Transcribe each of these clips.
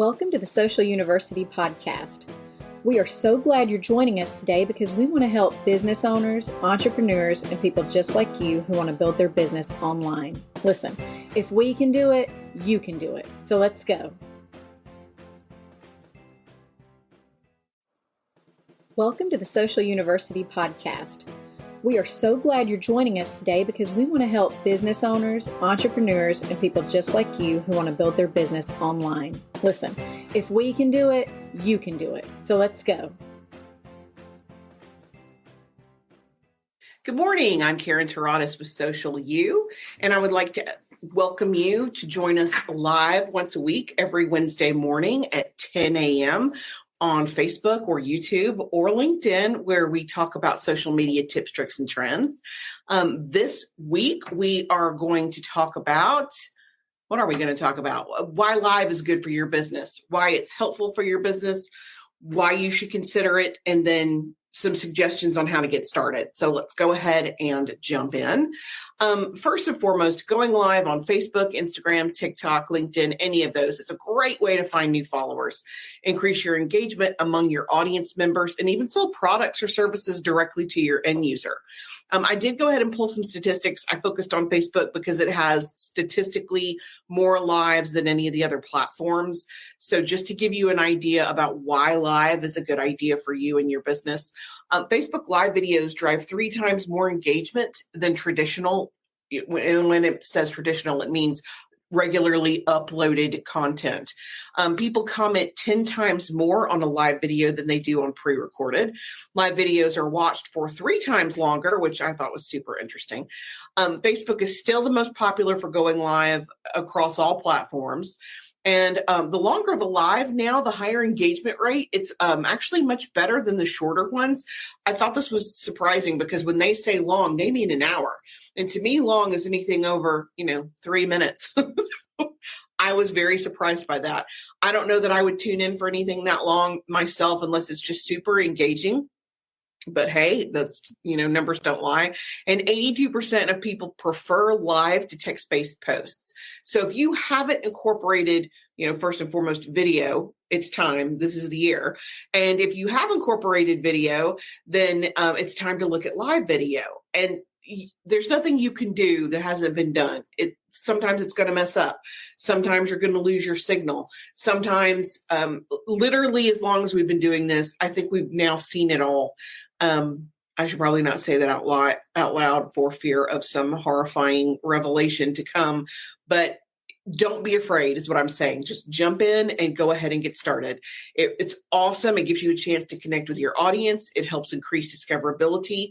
Welcome to the Social University podcast. We are so glad you're joining us today because we want to help business owners, entrepreneurs, and people just like you who want to build their business online. Listen, if we can do it, you can do it. So let's go. Welcome to the Social University podcast. We are so glad you're joining us today because we want to help business owners, entrepreneurs, and people just like you who want to build their business online. Listen, if we can do it, you can do it. So let's go. Good morning. I'm Karen Terradis with Social U, and I would like to welcome you to join us live once a week every Wednesday morning at 10 a.m. on Facebook or YouTube or LinkedIn, where we talk about social media tips, tricks, and trends. This week, we are going to talk about, what are we going to talk about? Why live is good for your business, why it's helpful for your business, why you should consider it, and then some suggestions on how to get started. So let's go ahead and jump in. First and foremost, going live on Facebook, Instagram, TikTok, LinkedIn, any of those is a great way to find new followers, increase your engagement among your audience members, and even sell products or services directly to your end user. I did go ahead and pull some statistics. I focused on Facebook because it has statistically more lives than any of the other platforms. So just to give you an idea about why live is a good idea for you and your business, Facebook Live videos drive 3 times more engagement than traditional. And when it says traditional, it means regularly uploaded content. People comment 10 times more on a live video than they do on pre-recorded. Live videos are watched for 3 times longer, which I thought was super interesting. Facebook is still the most popular for going live across all platforms. And the longer the live now, the higher engagement rate. It's actually much better than the shorter ones. I thought this was surprising because when they say long, they mean an hour. And to me, long is anything over, 3 minutes. I was very surprised by that. I don't know that I would tune in for anything that long myself unless it's just super engaging. But hey, that's, numbers don't lie. And 82% of people prefer live to text-based posts. So if you haven't incorporated, first and foremost, video, it's time. This is the year. And if you have incorporated video, then it's time to look at live video. And there's nothing you can do that hasn't been done. Sometimes it's going to mess up. Sometimes you're going to lose your signal. Sometimes, literally, as long as we've been doing this, I think we've now seen it all. I should probably not say that out loud for fear of some horrifying revelation to come, but don't be afraid is what I'm saying. Just jump in and go ahead and get started. It's awesome. It gives you a chance to connect with your audience. It helps increase discoverability.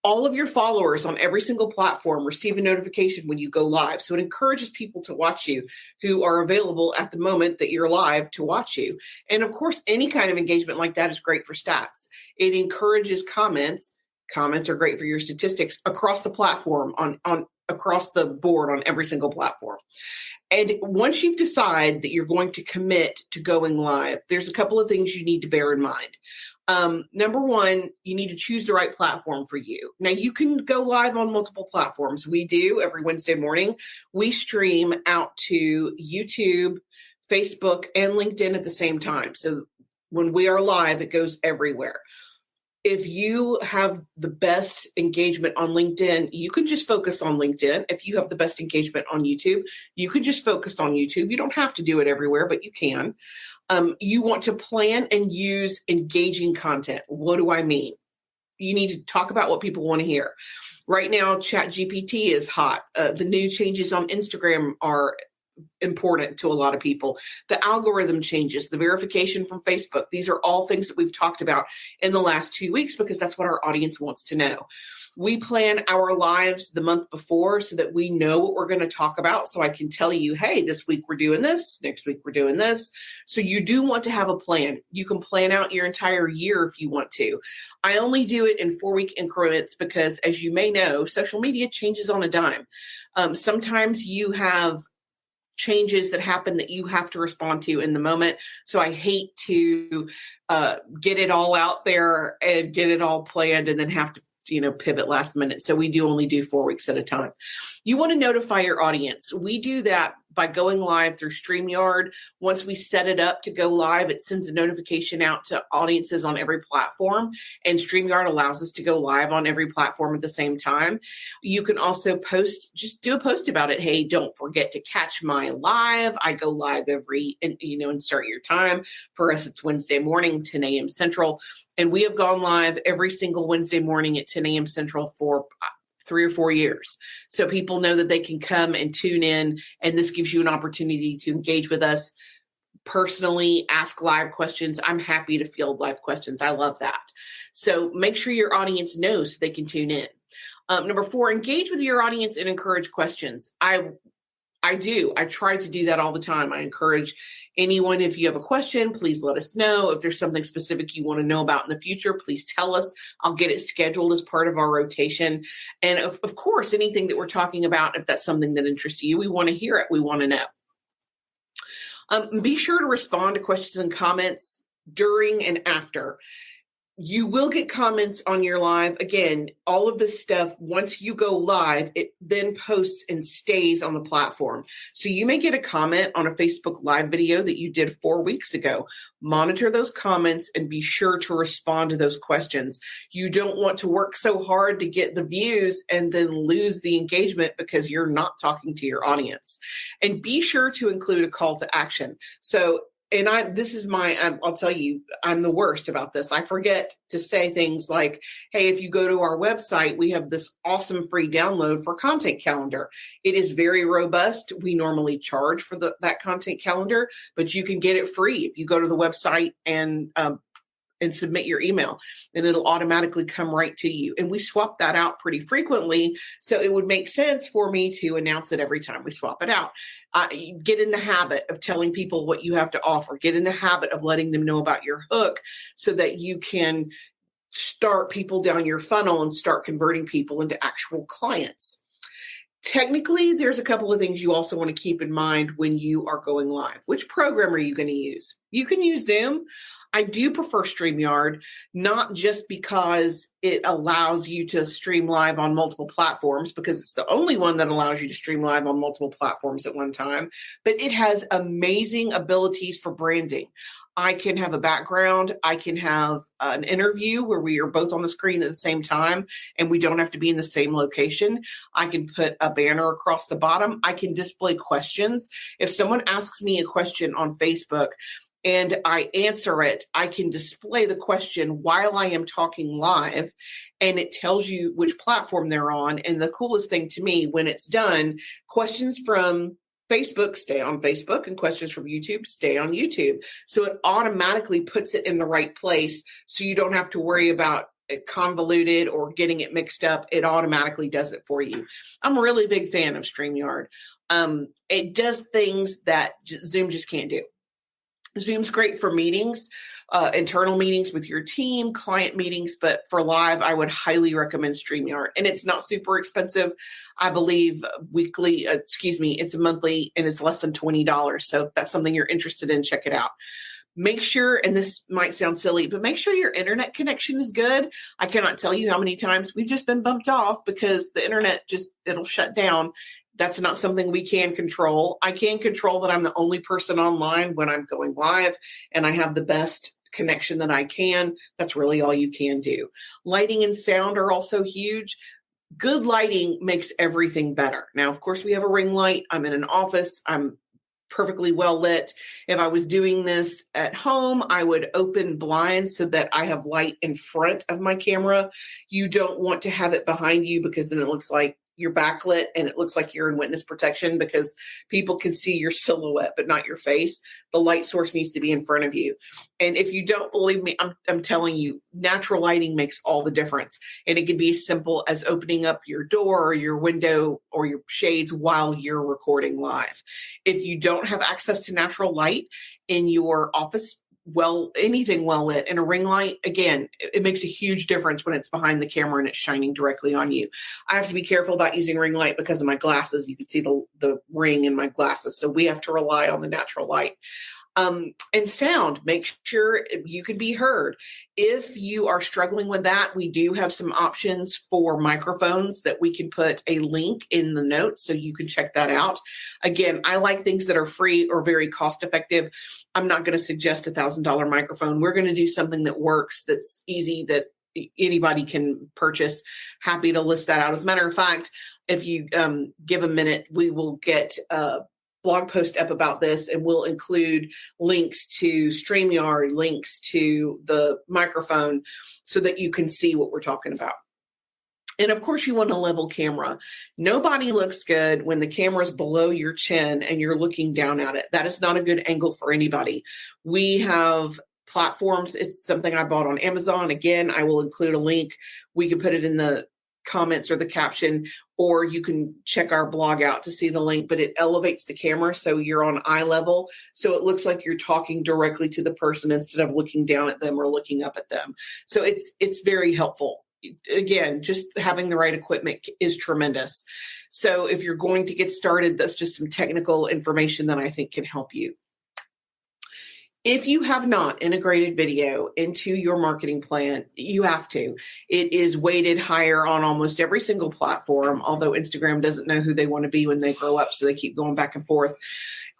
All of your followers on every single platform receive a notification when you go live. So it encourages people to watch you who are available at the moment that you're live to watch you. And of course, any kind of engagement like that is great for stats. It encourages comments. Comments are great for your statistics across the platform, on across the board on every single platform. And once you decide that you're going to commit to going live, there's a couple of things you need to bear in mind. Number one, you need to choose the right platform for you. Now, you can go live on multiple platforms. We do every Wednesday morning. We stream out to YouTube, Facebook, and LinkedIn at the same time. So when we are live, it goes everywhere. If you have the best engagement on LinkedIn, you can just focus on LinkedIn. If you have the best engagement on YouTube, you can just focus on YouTube. You don't have to do it everywhere, but you can. You want to plan and use engaging content. What do I mean? You need to talk about what people want to hear. Right now, ChatGPT is hot. The new changes on Instagram are important to a lot of people. The algorithm changes, the verification from Facebook. These are all things that we've talked about in the last 2 weeks because that's what our audience wants to know. We plan our lives the month before so that we know what we're going to talk about. So I can tell you, hey, this week we're doing this, next week we're doing this. So you do want to have a plan. You can plan out your entire year if you want to. I only do it in 4-week increments because, as you may know, social media changes on a dime. Sometimes you have changes that happen that you have to respond to in the moment. So I hate to get it all out there and get it all planned and then have to pivot last minute. So we do only do 4 weeks at a time. You want to notify your audience. We do that by going live through StreamYard. Once we set it up to go live, it sends a notification out to audiences on every platform, and StreamYard allows us to go live on every platform at the same time. You can also just do a post about it. Hey, don't forget to catch my live. I go live insert your time. For us, it's Wednesday morning, 10 a.m. Central. And we have gone live every single Wednesday morning at 10 a.m. Central for 3 or 4 years. So people know that they can come and tune in, and this gives you an opportunity to engage with us personally, ask live questions. I'm happy to field live questions. I love that. So make sure your audience knows so they can tune in. Number 4, engage with your audience and encourage questions. I try to do that all the time. I encourage anyone, if you have a question, please let us know. If there's something specific you want to know about in the future, please tell us. I'll get it scheduled as part of our rotation. And of course, anything that we're talking about, if that's something that interests you, we want to hear it. We want to know. Be sure to respond to questions and comments during and after. You will get comments on your live. Again, all of this stuff, once you go live, it then posts and stays on the platform. So you may get a comment on a Facebook Live video that you did 4 weeks ago. Monitor those comments and be sure to respond to those questions. You don't want to work so hard to get the views and then lose the engagement because you're not talking to your audience. And be sure to include a call to action. So I'll tell you, I'm the worst about this. I forget to say things like, hey, if you go to our website, we have this awesome free download for content calendar. It is very robust. We normally charge for that content calendar, but you can get it free if you go to the website and submit your email, and it'll automatically come right to you. And we swap that out pretty frequently. So it would make sense for me to announce it every time we swap it out. Get in the habit of telling people what you have to offer. Get in the habit of letting them know about your hook so that you can start people down your funnel and start converting people into actual clients. Technically, there's a couple of things you also want to keep in mind when you are going live. Which program are you going to use? You can use Zoom. I do prefer StreamYard, not just because it allows you to stream live on multiple platforms, because it's the only one that allows you to stream live on multiple platforms at one time, but it has amazing abilities for branding. I can have a background. I can have an interview where we are both on the screen at the same time and we don't have to be in the same location. I can put a banner across the bottom. I can display questions. If someone asks me a question on Facebook and I answer it, I can display the question while I am talking live, and it tells you which platform they're on. And the coolest thing to me, when it's done, questions from Facebook stay on Facebook and questions from YouTube stay on YouTube. So it automatically puts it in the right place. So you don't have to worry about it convoluted or getting it mixed up. It automatically does it for you. I'm a really big fan of StreamYard. It does things that Zoom just can't do. Zoom's great for meetings, internal meetings with your team, client meetings, but for live, I would highly recommend StreamYard. And it's not super expensive. I believe it's monthly, and it's less than $20. So if that's something you're interested in, check it out. Make sure, and this might sound silly, but make sure your internet connection is good. I cannot tell you how many times we've just been bumped off because the internet it'll shut down. That's not something we can control. I can control that I'm the only person online when I'm going live and I have the best connection that I can. That's really all you can do. Lighting and sound are also huge. Good lighting makes everything better. Now, of course, we have a ring light. I'm in an office. I'm perfectly well lit. If I was doing this at home, I would open blinds so that I have light in front of my camera. You don't want to have it behind you because then it looks like you're backlit and it looks like you're in witness protection because people can see your silhouette, but not your face. The light source needs to be in front of you. And if you don't believe me, I'm telling you, natural lighting makes all the difference. And it can be as simple as opening up your door or your window or your shades while you're recording live. If you don't have access to natural light in your office, anything well lit, and a ring light, again, it makes a huge difference when it's behind the camera and it's shining directly on you. I have to be careful about using ring light because of my glasses. You can see the ring in my glasses. So we have to rely on the natural light. And sound, make sure you can be heard. If you are struggling with that, we do have some options for microphones that we can put a link in the notes so you can check that out. Again, I like things that are free or very cost effective. I'm not going to suggest $1,000 microphone. We're going to do something that works, that's easy, that anybody can purchase. Happy to list that out. As a matter of fact, if you give a minute, we will get blog post up about this, and we'll include links to StreamYard, links to the microphone so that you can see what we're talking about. And of course, you want a level camera. Nobody looks good when the camera's below your chin and you're looking down at it. That is not a good angle for anybody. We have platforms. It's something I bought on Amazon. Again, I will include a link. We can put it in the comments or the caption, or you can check our blog out to see the link, but it elevates the camera so you're on eye level. So it looks like you're talking directly to the person instead of looking down at them or looking up at them. So it's very helpful. Again, just having the right equipment is tremendous. So if you're going to get started, that's just some technical information that I think can help you. If you have not integrated video into your marketing plan, you have to. It is weighted higher on almost every single platform, although Instagram doesn't know who they want to be when they grow up, so they keep going back and forth.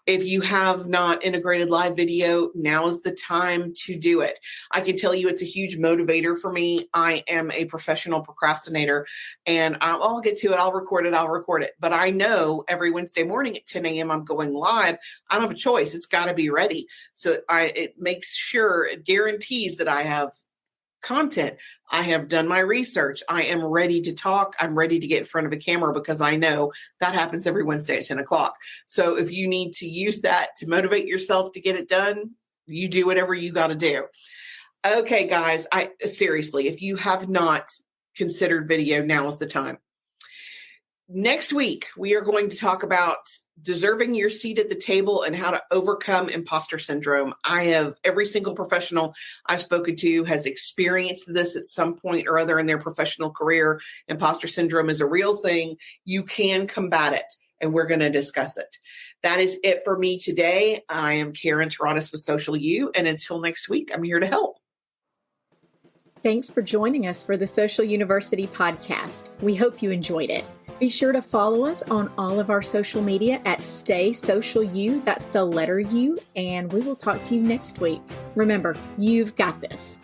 If you have not integrated live video, now is the time to do it. I can tell you it's a huge motivator for me. I am a professional procrastinator, and I'll get to it. I'll record it. But I know every Wednesday morning at 10 a.m. I'm going live. I don't have a choice. It's got to be ready. So it makes sure, it guarantees that I have content. I have done my research. I am ready to talk. I'm ready to get in front of a camera because I know that happens every Wednesday at 10 o'clock. So if you need to use that to motivate yourself to get it done, you do whatever you got to do. Okay, guys, seriously, if you have not considered video, now is the time. Next week, we are going to talk about deserving your seat at the table and how to overcome imposter syndrome. Every single professional I've spoken to has experienced this at some point or other in their professional career. Imposter syndrome is a real thing. You can combat it, and we're going to discuss it. That is it for me today. I am Karen Taradis with Social U, and until next week, I'm here to help. Thanks for joining us for the Social University podcast. We hope you enjoyed it. Be sure to follow us on all of our social media at Stay Social U. That's the letter U. And we will talk to you next week. Remember, you've got this.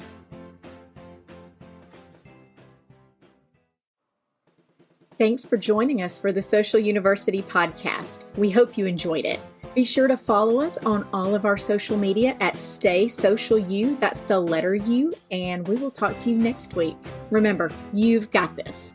Thanks for joining us for the Social University podcast. We hope you enjoyed it. Be sure to follow us on all of our social media at Stay Social U. That's the letter U. And we will talk to you next week. Remember, you've got this.